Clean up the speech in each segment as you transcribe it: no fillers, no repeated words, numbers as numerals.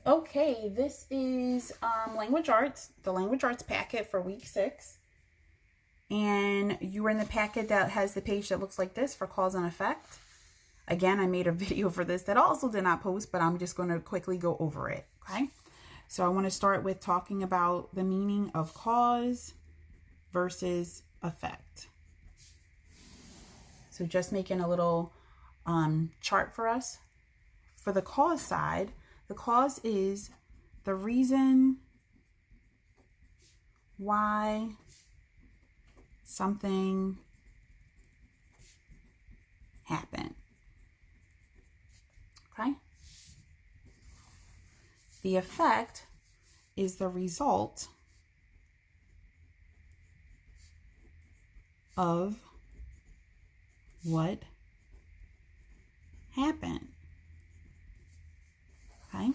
Okay, this is language arts, the language arts packet for week 6. And you are in the packet that has the page that looks like this for cause and effect. Again, I made a video for this that also did not post, but I'm just going to quickly go over it. Okay, so I want to start with talking about the meaning of cause versus effect. So just making a little chart for us. For the cause side, the cause is the reason why something happened. Okay? The effect is the result of what happened. Okay?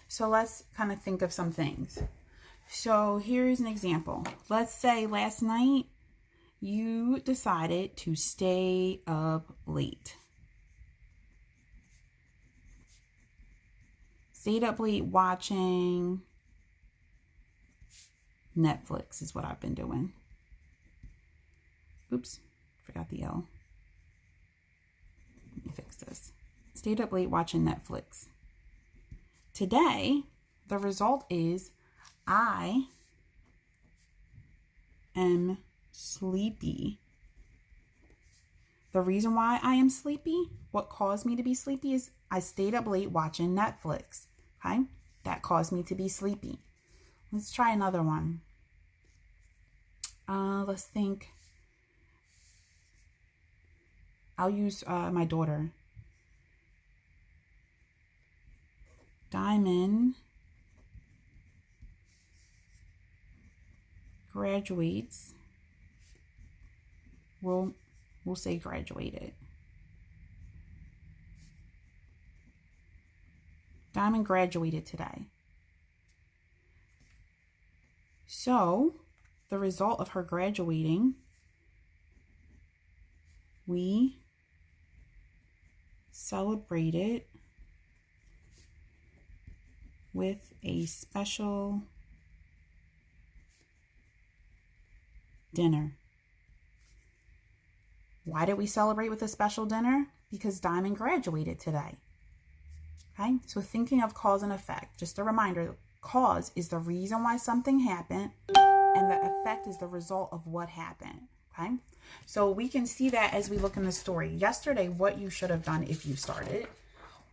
So let's kind of think of some things. So here's an example. Let's say last night you decided to stay up late. Stayed up late watching Netflix is what I've been doing. Oops, forgot the L. Let me fix this. Stayed up late watching Netflix. Today, the result is I am sleepy. The reason why I am sleepy, what caused me to be sleepy, is I stayed up late watching Netflix. Okay? That caused me to be sleepy. Let's try another one. Let's think. I'll use my daughter. Diamond graduates. We'll say graduated. Diamond graduated today. So, the result of her graduating, we celebrated with a special dinner. Why did we celebrate with a special dinner? Because Diamond graduated today. Okay, so thinking of cause and effect, just a reminder, cause is the reason why something happened, and the effect is the result of what happened. Okay, so we can see that as we look in the story. Yesterday, what you should have done if you started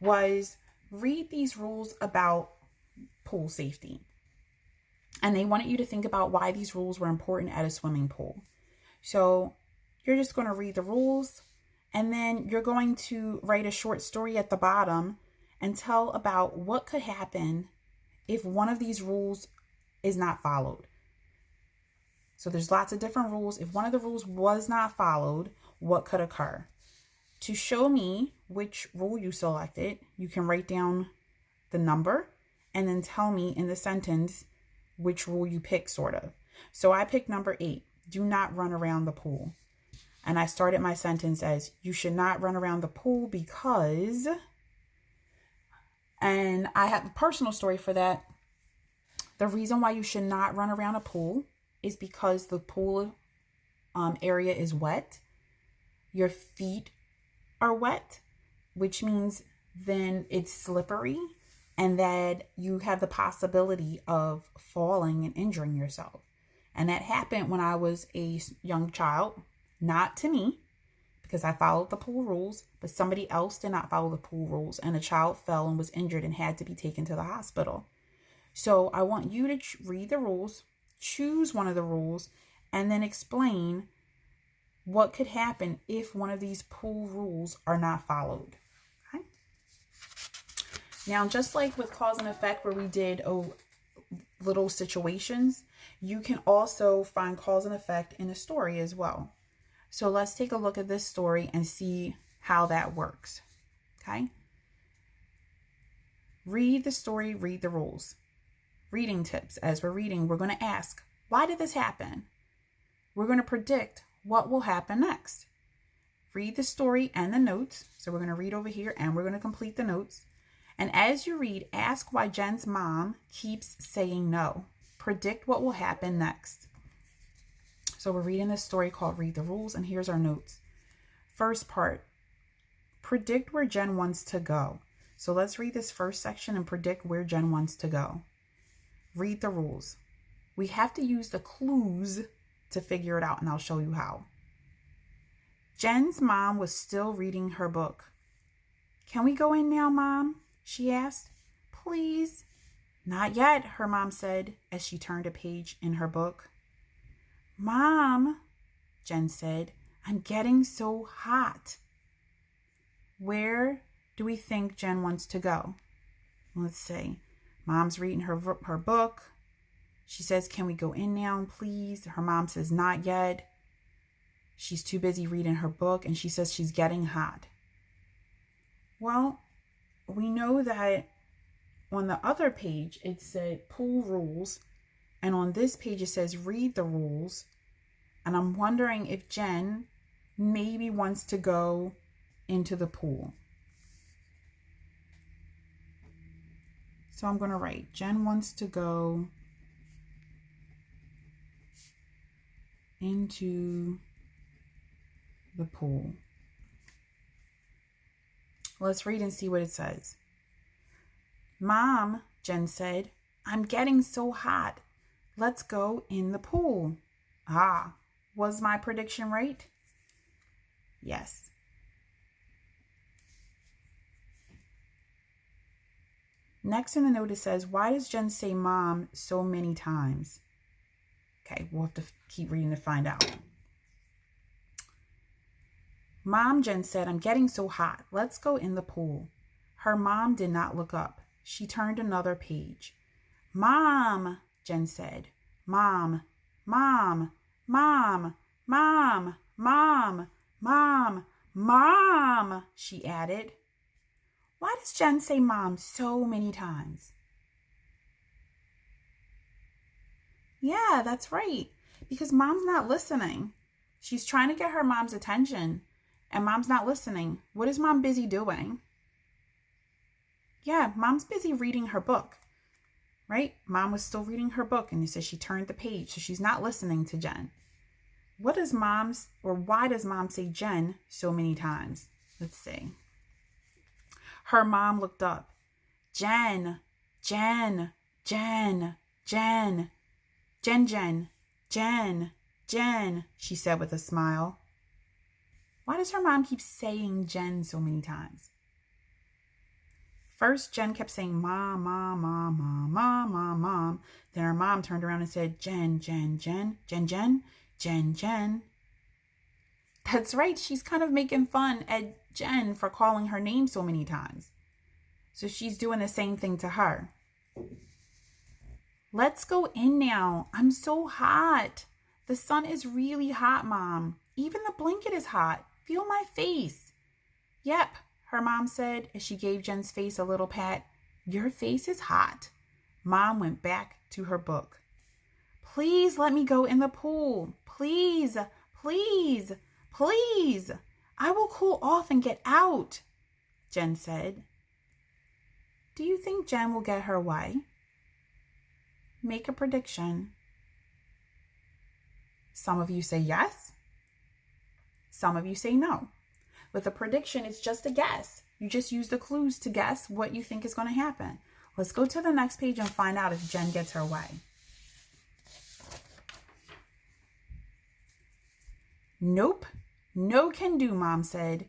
was read these rules about pool safety. And they wanted you to think about why these rules were important at a swimming pool. So you're just going to read the rules, and then you're going to write a short story at the bottom and tell about what could happen if one of these rules is not followed. So there's lots of different rules. If one of the rules was not followed, what could occur? To show me which rule you selected, you can write down the number and then tell me in the sentence which rule you pick, sort of. So I picked number 8, do not run around the pool. And I started my sentence as, you should not run around the pool because, and I have a personal story for that. The reason why you should not run around a pool is because the pool area is wet. Your feet are wet, which means then it's slippery, and that you have the possibility of falling and injuring yourself. And that happened when I was a young child, not to me, because I followed the pool rules, but somebody else did not follow the pool rules, and a child fell and was injured and had to be taken to the hospital. So I want you to read the rules, choose one of the rules, and then explain what could happen if one of these pool rules are not followed. Okay? Now, just like with cause and effect where we did little situations, you can also find cause and effect in a story as well. So let's take a look at this story and see how that works. Okay? Read the story, read the rules. Reading tips. As we're reading, we're going to ask, why did this happen? We're going to predict what will happen next. Read the story and the notes. So we're going to read over here and we're going to complete the notes. And as you read, ask why Jen's mom keeps saying no. Predict what will happen next. So we're reading this story called Read the Rules, and here's our notes. First part, predict where Jen wants to go. So let's read this first section and predict where Jen wants to go. Read the rules. We have to use the clues to figure it out, and I'll show you how. Jen's mom was still reading her book. Can we go in now, Mom? She asked. Please. Not yet, her mom said as she turned a page in her book. Mom, Jen said, I'm getting so hot. Where do we think Jen wants to go? Let's see. Mom's reading her book. She says, can we go in now, please? Her mom says, not yet. She's too busy reading her book, and she says she's getting hot. Well, we know that on the other page, it said pool rules. And on this page, it says read the rules. And I'm wondering if Jen maybe wants to go into the pool. So I'm going to write, Jen wants to go into the pool. Let's read and see what it says. Mom, Jen said, I'm getting so hot. Let's go in the pool. Ah, was my prediction right? Yes. Next in the note it says, why does Jen say mom so many times? Okay, we'll have to keep reading to find out. Mom, Jen said, I'm getting so hot. Let's go in the pool. Her mom did not look up. She turned another page. Mom, Jen said. Mom, mom, mom, mom, mom, mom, mom, she added. Why does Jen say mom so many times? Yeah, that's right. Because mom's not listening. She's trying to get her mom's attention, and mom's not listening. What is mom busy doing? Yeah, mom's busy reading her book, right? Mom was still reading her book, and it says she turned the page, so she's not listening to Jen. Why does mom say Jen so many times? Let's see. Her mom looked up. Jen, Jen, Jen, Jen, Jen, Jen, Jen, Jen, she said with a smile. Why does her mom keep saying Jen so many times? First, Jen kept saying mom, mom, mom, mom, mom, mom, mom. Then her mom turned around and said Jen, Jen, Jen, Jen, Jen, Jen, Jen. That's right. She's kind of making fun at Jen for calling her name so many times. So she's doing the same thing to her. Let's go in now. I'm so hot. The sun is really hot, Mom. Even the blanket is hot. Feel my face. Yep, her mom said as she gave Jen's face a little pat. Your face is hot. Mom went back to her book. Please let me go in the pool. Please, please, please. I will cool off and get out, Jen said. Do you think Jen will get her way? Make a prediction. Some of you say yes. Some of you say no. With a prediction, it's just a guess. You just use the clues to guess what you think is going to happen. Let's go to the next page and find out if Jen gets her way. Nope, no can do, Mom said.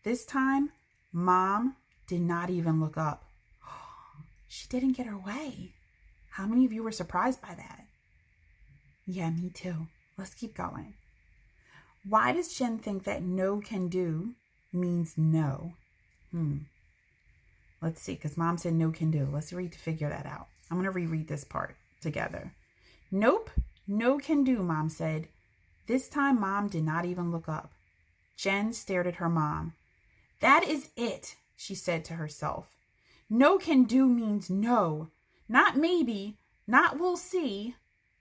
This time, Mom did not even look up. She didn't get her way. How many of you were surprised by that? Yeah, me too. Let's keep going. Why does Jen think that no can do means no? Let's see, because Mom said no can do. Let's read to figure that out. I'm going to reread this part together. Nope, no can do, Mom said. This time, Mom did not even look up. Jen stared at her mom. That is it, she said to herself. No can do means no. Not maybe, not we'll see,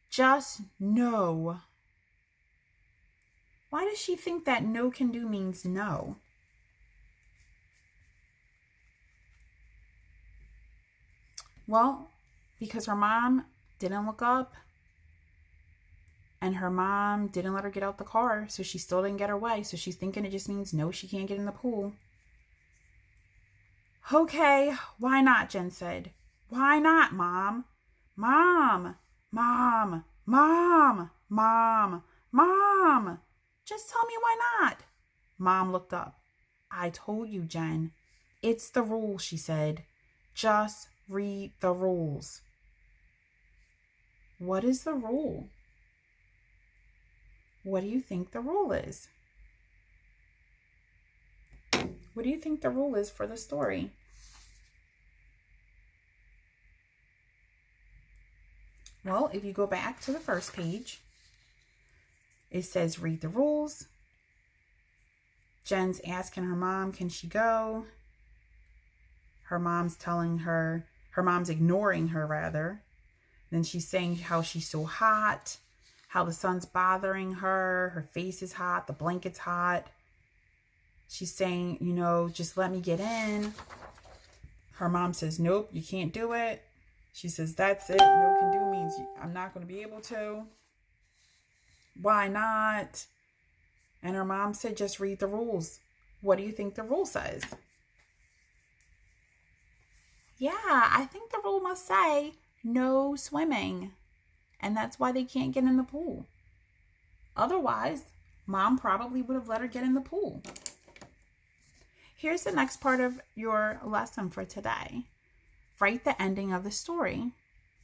just no. Why does she think that no can do means no? Well, because her mom didn't look up and her mom didn't let her get out the car, so she still didn't get her way. So she's thinking it just means no, she can't get in the pool. Okay, why not, Jen said. Why not, Mom? Mom, Mom, Mom, Mom, Mom. Just tell me why not. Mom looked up. I told you, Jen. It's the rules, she said. Just read the rules. What is the rule? What do you think the rule is? What do you think the rule is for the story? Well, if you go back to the first page, it says read the rules. Jen's asking her mom, can she go? Her mom's telling her, her mom's ignoring her rather. Then she's saying how she's so hot, how the sun's bothering her, her face is hot, the blanket's hot. She's saying, you know, just let me get in. Her mom says, nope, you can't do it. She says, that's it. No can do means I'm not going to be able to. Why not? And her mom said, just read the rules. What do you think the rule says? Yeah, I think the rule must say no swimming. And that's why they can't get in the pool. Otherwise, Mom probably would have let her get in the pool. Here's the next part of your lesson for today. Write the ending of the story.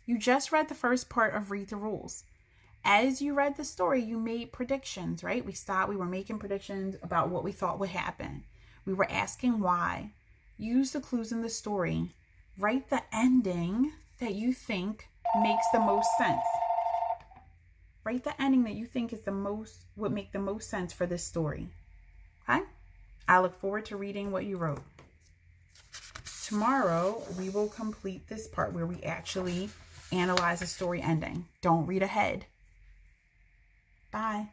You just read the first part of Read the Rules. As you read the story, you made predictions, right? We were making predictions about what we thought would happen. We were asking why. Use the clues in the story. Write the ending that you think makes the most sense. Write the ending that you think is would make the most sense for this story. Okay? I look forward to reading what you wrote. Tomorrow, we will complete this part where we actually analyze the story ending. Don't read ahead. Bye.